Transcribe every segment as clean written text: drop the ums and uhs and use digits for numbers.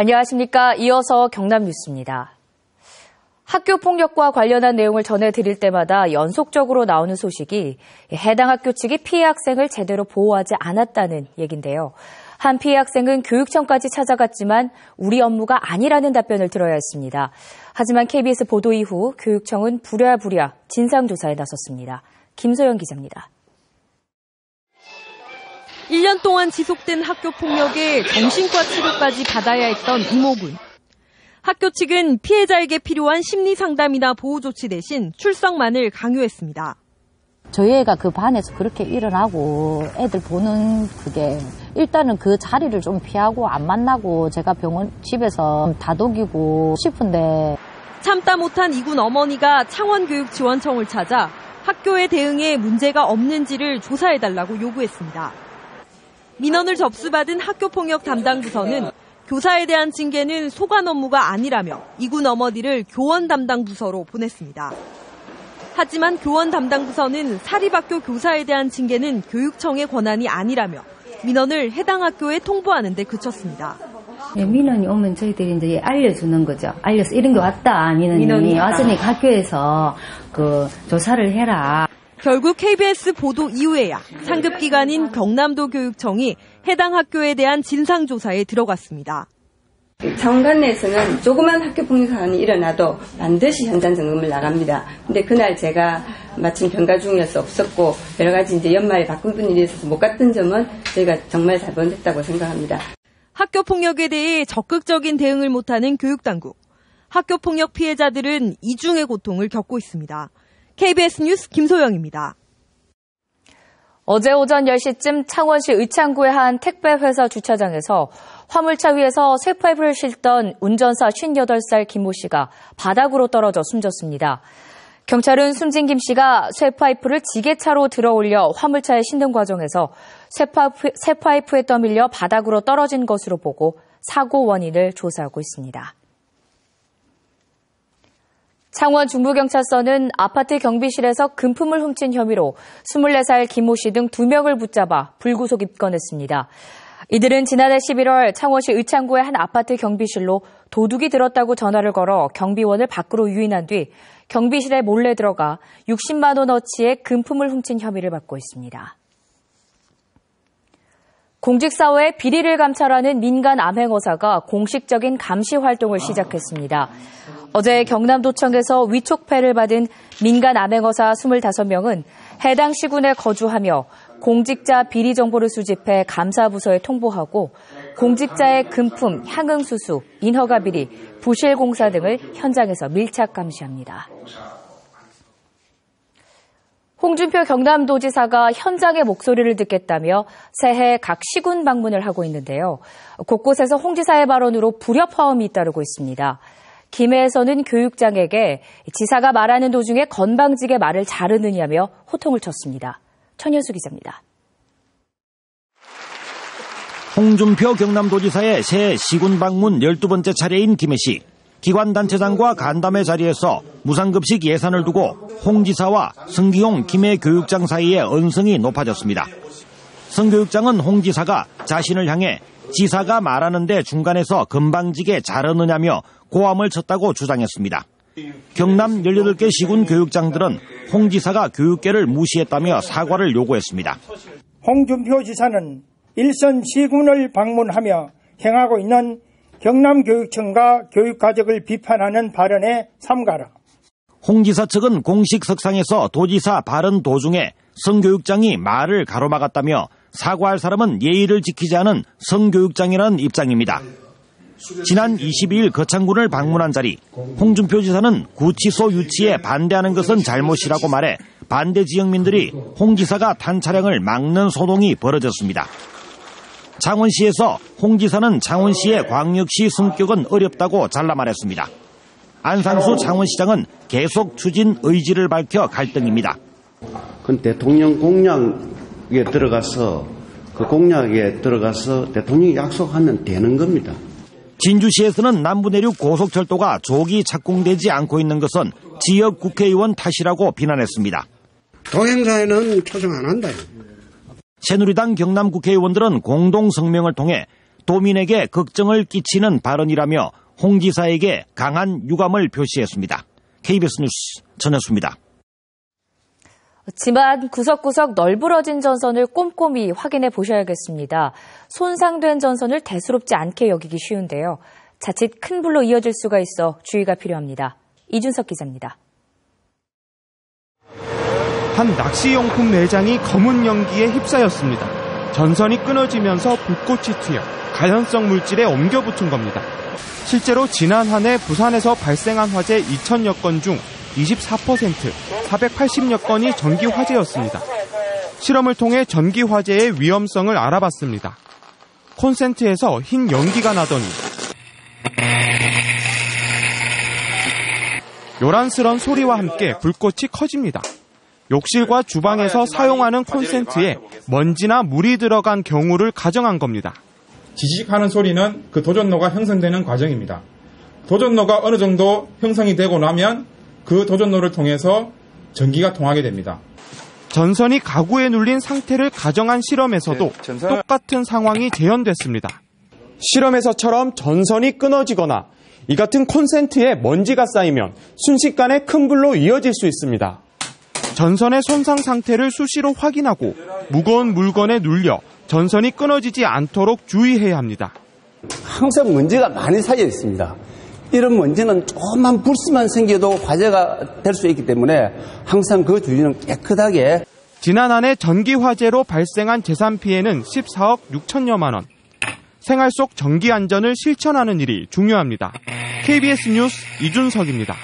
안녕하십니까. 이어서 경남 뉴스입니다. 학교 폭력과 관련한 내용을 전해드릴 때마다 연속적으로 나오는 소식이 해당 학교 측이 피해 학생을 제대로 보호하지 않았다는 얘긴데요. 한 피해 학생은 교육청까지 찾아갔지만 우리 업무가 아니라는 답변을 들어야 했습니다. 하지만 KBS 보도 이후 교육청은 부랴부랴 진상조사에 나섰습니다. 김소영 기자입니다. 1년 동안 지속된 학교 폭력에 정신과 치료까지 받아야 했던 이모군. 학교 측은 피해자에게 필요한 심리 상담이나 보호 조치 대신 출석만을 강요했습니다. 저희 애가 그 반에서 그렇게 일어나고 애들 보는 그게 일단은 그 자리를 좀 피하고 안 만나고 제가 집에서 다독이고 싶은데 참다 못한 이군 어머니가 창원교육지원청을 찾아 학교의 대응에 문제가 없는지를 조사해달라고 요구했습니다. 민원을 접수받은 학교폭력 담당 부서는 교사에 대한 징계는 소관 업무가 아니라며 이군 어머니를 교원 담당 부서로 보냈습니다. 하지만 교원 담당 부서는 사립학교 교사에 대한 징계는 교육청의 권한이 아니라며 민원을 해당 학교에 통보하는 데 그쳤습니다. 네, 민원이 오면 저희들이 이제 알려주는 거죠. 알려서 이런 게 왔다. 민원이 왔으니까 학교에서 조사를 해라. 결국 KBS 보도 이후에야 상급기관인 경남도 교육청이 해당 학교에 대한 진상조사에 들어갔습니다. 창원 내에서는 조그만 학교폭력 사건이 일어나도 반드시 현장 점검을 나갑니다. 근데 그날 제가 마침 병가 중이어서 없었고 여러 가지 이제 연말에 바쁜 일이 있어서 못 갔던 점은 저희가 정말 잘못했다고 생각합니다. 학교폭력에 대해 적극적인 대응을 못하는 교육당국. 학교폭력 피해자들은 이중의 고통을 겪고 있습니다. KBS 뉴스 김소영입니다. 어제 오전 10시쯤 창원시 의창구의 한 택배회사 주차장에서 화물차 위에서 쇠파이프를 싣던 운전사 58살 김모 씨가 바닥으로 떨어져 숨졌습니다. 경찰은 숨진 김 씨가 쇠파이프를 지게차로 들어올려 화물차에 싣는 과정에서 쇠파이프에 떠밀려 바닥으로 떨어진 것으로 보고 사고 원인을 조사하고 있습니다. 창원 중부경찰서는 아파트 경비실에서 금품을 훔친 혐의로 24살 김모 씨 등 2명을 붙잡아 불구속 입건했습니다. 이들은 지난해 11월 창원시 의창구의 한 아파트 경비실로 도둑이 들었다고 전화를 걸어 경비원을 밖으로 유인한 뒤 경비실에 몰래 들어가 60만 원어치의 금품을 훔친 혐의를 받고 있습니다. 공직사회의 비리를 감찰하는 민간 암행어사가 공식적인 감시 활동을 시작했습니다. 어제 경남도청에서 위촉패를 받은 민간 암행어사 25명은 해당 시군에 거주하며 공직자 비리 정보를 수집해 감사부서에 통보하고 공직자의 금품, 향응수수, 인허가 비리, 부실공사 등을 현장에서 밀착 감시합니다. 홍준표 경남도지사가 현장의 목소리를 듣겠다며 새해 각 시군 방문을 하고 있는데요. 곳곳에서 홍 지사의 발언으로 불협화음이 잇따르고 있습니다. 김해에서는 교육장에게 지사가 말하는 도중에 건방지게 말을 자르느냐며 호통을 쳤습니다. 천현수 기자입니다. 홍준표 경남도지사의 새해 시군 방문 12번째 차례인 김해시. 기관단체장과 간담회 자리에서 무상급식 예산을 두고 홍 지사와 성기용 김해 교육장 사이의 언성이 높아졌습니다. 성 교육장은 홍 지사가 자신을 향해 지사가 말하는데 중간에서 건방지게 자르느냐며 고함을 쳤다고 주장했습니다. 경남 18개 시군 교육장들은 홍 지사가 교육계를 무시했다며 사과를 요구했습니다. 홍준표 지사는 일선 시군을 방문하며 행하고 있는 경남교육청과 교육과정을 비판하는 발언에 삼가라. 홍 지사 측은 공식 석상에서 도지사 발언 도중에 성 교육장이 말을 가로막았다며 사과할 사람은 예의를 지키지 않은 성 교육장이라는 입장입니다. 지난 22일 거창군을 방문한 자리, 홍준표 지사는 구치소 유치에 반대하는 것은 잘못이라고 말해 반대 지역민들이 홍 지사가 탄 차량을 막는 소동이 벌어졌습니다. 창원시에서 홍 지사는 창원시의 광역시 성격은 어렵다고 잘라 말했습니다. 안상수 창원시장은 계속 추진 의지를 밝혀 갈등입니다. 그건 대통령 공약에 들어가서 대통령이 약속하면 되는 겁니다. 진주시에서는 남부내륙 고속철도가 조기 착공되지 않고 있는 것은 지역 국회의원 탓이라고 비난했습니다. 동행사에는 초청 안 한다. 새누리당 경남 국회의원들은 공동 성명을 통해 도민에게 걱정을 끼치는 발언이라며 홍 지사에게 강한 유감을 표시했습니다. KBS 뉴스 전현수입니다. 집안 구석구석 널브러진 전선을 꼼꼼히 확인해 보셔야겠습니다. 손상된 전선을 대수롭지 않게 여기기 쉬운데요. 자칫 큰 불로 이어질 수가 있어 주의가 필요합니다. 이준석 기자입니다. 한 낚시용품 매장이 검은 연기에 휩싸였습니다. 전선이 끊어지면서 불꽃이 튀어 가연성 물질에 옮겨 붙은 겁니다. 실제로 지난 한 해 부산에서 발생한 화재 2,000여 건 중 24%, 480여 건이 전기 화재였습니다. 실험을 통해 전기 화재의 위험성을 알아봤습니다. 콘센트에서 흰 연기가 나더니 요란스런 소리와 함께 불꽃이 커집니다. 욕실과 주방에서 사용하는 콘센트에 먼지나 물이 들어간 경우를 가정한 겁니다. 지직하는 소리는 그 도전로가 형성되는 과정입니다. 도전로가 어느 정도 형성이 되고 나면 그 도전로를 통해서 전기가 통하게 됩니다. 전선이 가구에 눌린 상태를 가정한 실험에서도 똑같은 상황이 재현됐습니다. 실험에서처럼 전선이 끊어지거나 이 같은 콘센트에 먼지가 쌓이면 순식간에 큰 불로 이어질 수 있습니다. 전선의 손상 상태를 수시로 확인하고 무거운 물건에 눌려 전선이 끊어지지 않도록 주의해야 합니다. 항상 먼지가 많이 쌓여 있습니다. 이런 먼지는 조금만 불씨만 생겨도 화재가 될 수 있기 때문에 항상 그 주위는 깨끗하게. 지난 한 해 전기 화재로 발생한 재산 피해는 14억 6천여만 원. 생활 속 전기 안전을 실천하는 일이 중요합니다. KBS 뉴스 이준석입니다.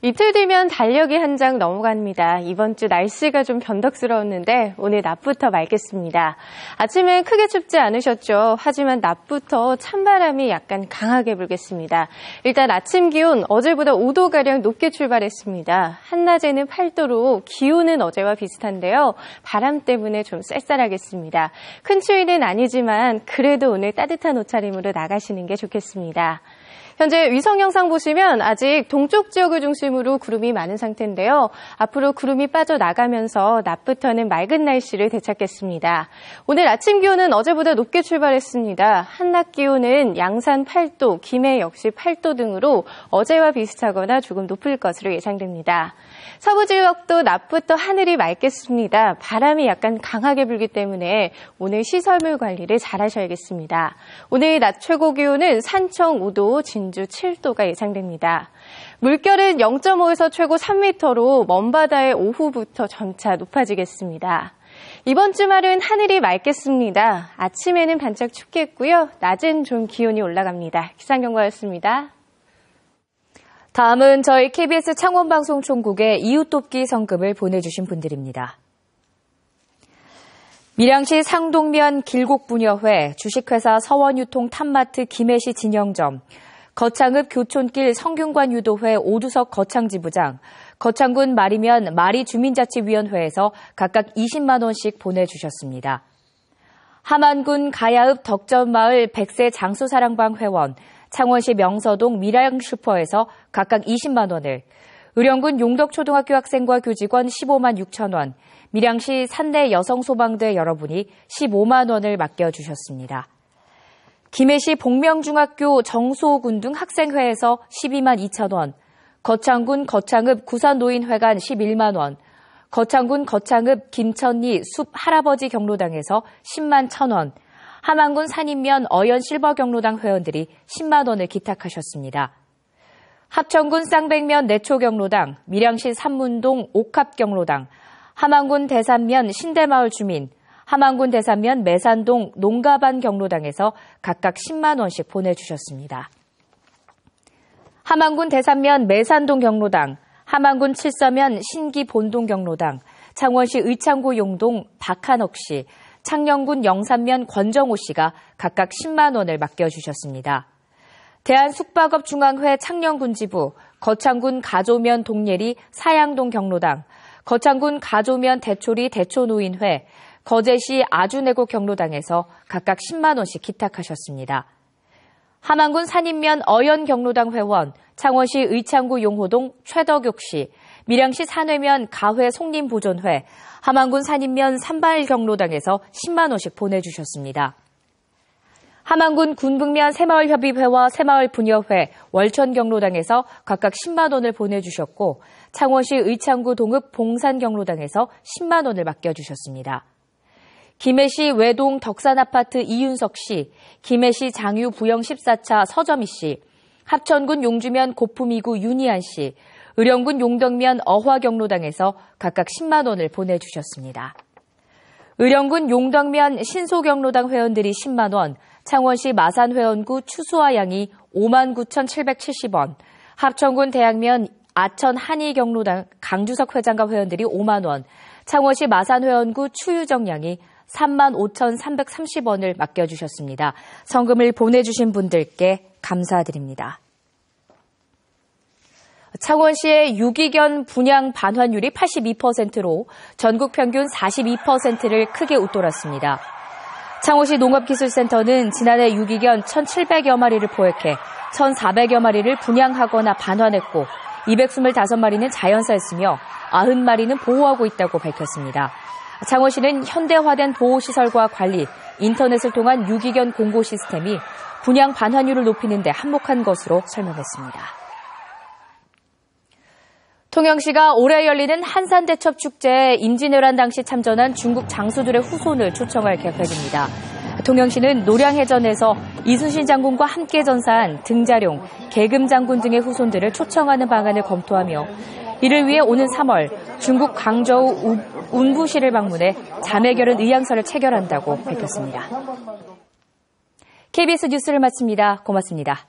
이틀 뒤면 달력이 한 장 넘어갑니다. 이번 주 날씨가 좀 변덕스러웠는데 오늘 낮부터 맑겠습니다. 아침엔 크게 춥지 않으셨죠? 하지만 낮부터 찬바람이 약간 강하게 불겠습니다. 일단 아침 기온 어제보다 5도가량 높게 출발했습니다. 한낮에는 8도로 기온은 어제와 비슷한데요. 바람 때문에 좀 쌀쌀하겠습니다. 큰 추위는 아니지만 그래도 오늘 따뜻한 옷차림으로 나가시는 게 좋겠습니다. 현재 위성 영상 보시면 아직 동쪽 지역을 중심으로 구름이 많은 상태인데요. 앞으로 구름이 빠져나가면서 낮부터는 맑은 날씨를 되찾겠습니다. 오늘 아침 기온은 어제보다 높게 출발했습니다. 한낮 기온은 양산 8도, 김해 역시 8도 등으로 어제와 비슷하거나 조금 높을 것으로 예상됩니다. 서부 지역도 낮부터 하늘이 맑겠습니다. 바람이 약간 강하게 불기 때문에 오늘 시설물 관리를 잘 하셔야겠습니다. 오늘 낮 최고 기온은 산청 5도, 진주 7도가 예상됩니다. 물결은 0.5에서 최고 3m로 먼바다의 오후부터 점차 높아지겠습니다. 이번 주말은 하늘이 맑겠습니다. 아침에는 반짝 춥겠고요. 낮엔 좀 기온이 올라갑니다. 기상경보였습니다. 다음은 저희 KBS 창원방송총국의 이웃돕기 성금을 보내주신 분들입니다. 밀양시 상동면 길곡분여회, 주식회사 서원유통 탑마트 김해시 진영점, 거창읍 교촌길 성균관 유도회 오두석 거창지부장, 거창군 마리면 마리주민자치위원회에서 각각 20만 원씩 보내주셨습니다. 함안군 가야읍 덕전마을 백세 장수사랑방 회원, 창원시 명서동 밀양슈퍼에서 각각 20만 원을, 의령군 용덕초등학교 학생과 교직원 15만 6천 원, 밀양시 산내 여성소방대 여러분이 15만 원을 맡겨주셨습니다. 김해시 복명중학교 정소군 등 학생회에서 12만 2천 원, 거창군 거창읍 구산노인회관 11만 원, 거창군 거창읍 김천리 숲 할아버지 경로당에서 10만 1천 원, 함안군 산인면 어연 실버 경로당 회원들이 10만 원을 기탁하셨습니다. 합천군 쌍백면 내초 경로당, 밀양시 삼문동 옥합 경로당, 함안군 대산면 신대마을 주민, 함안군 대산면 매산동 농가반 경로당에서 각각 10만 원씩 보내주셨습니다. 함안군 대산면 매산동 경로당, 함안군 칠서면 신기 본동 경로당, 창원시 의창구 용동 박한옥 씨, 창녕군 영산면 권정호 씨가 각각 10만 원을 맡겨주셨습니다. 대한숙박업중앙회 창녕군지부, 거창군 가조면 동예리 사양동 경로당, 거창군 가조면 대초리 대초노인회, 거제시 아주내고 경로당에서 각각 10만 원씩 기탁하셨습니다. 함안군 산인면 어연 경로당 회원, 창원시 의창구 용호동 최덕욕 씨, 밀양시 산회면 가회 송림보존회, 함안군 산인면 산발경로당에서 10만 원씩 보내주셨습니다. 함안군 군북면 새마을협의회와 새마을부녀회, 월천경로당에서 각각 10만 원을 보내주셨고 창원시 의창구 동읍 봉산경로당에서 10만 원을 맡겨주셨습니다. 김해시 외동 덕산아파트 이윤석 씨, 김해시 장유 부영 14차 서점희 씨, 합천군 용주면 고품이구 윤희안 씨, 의령군 용덕면 어화경로당에서 각각 10만 원을 보내주셨습니다. 의령군 용덕면 신소경로당 회원들이 10만 원, 창원시 마산회원구 추수화양이 59,770원, 합천군 대양면 아천 한의경로당 강주석 회장과 회원들이 5만 원, 창원시 마산회원구 추유정양이 35,330원을 맡겨주셨습니다. 성금을 보내주신 분들께 감사드립니다. 창원시의 유기견 분양 반환율이 82%로 전국 평균 42%를 크게 웃돌았습니다. 창원시 농업기술센터는 지난해 유기견 1,700여 마리를 포획해 1,400여 마리를 분양하거나 반환했고 225마리는 자연사였으며 90마리는 보호하고 있다고 밝혔습니다. 창원시는 현대화된 보호시설과 관리, 인터넷을 통한 유기견 공고 시스템이 분양 반환율을 높이는 데 한몫한 것으로 설명했습니다. 통영시가 올해 열리는 한산대첩축제에 임진왜란 당시 참전한 중국 장수들의 후손을 초청할 계획입니다. 통영시는 노량해전에서 이순신 장군과 함께 전사한 등자룡, 계금 장군 등의 후손들을 초청하는 방안을 검토하며 이를 위해 오는 3월 중국 광저우 운부시를 방문해 자매결연 의향서를 체결한다고 밝혔습니다. KBS 뉴스를 마칩니다. 고맙습니다.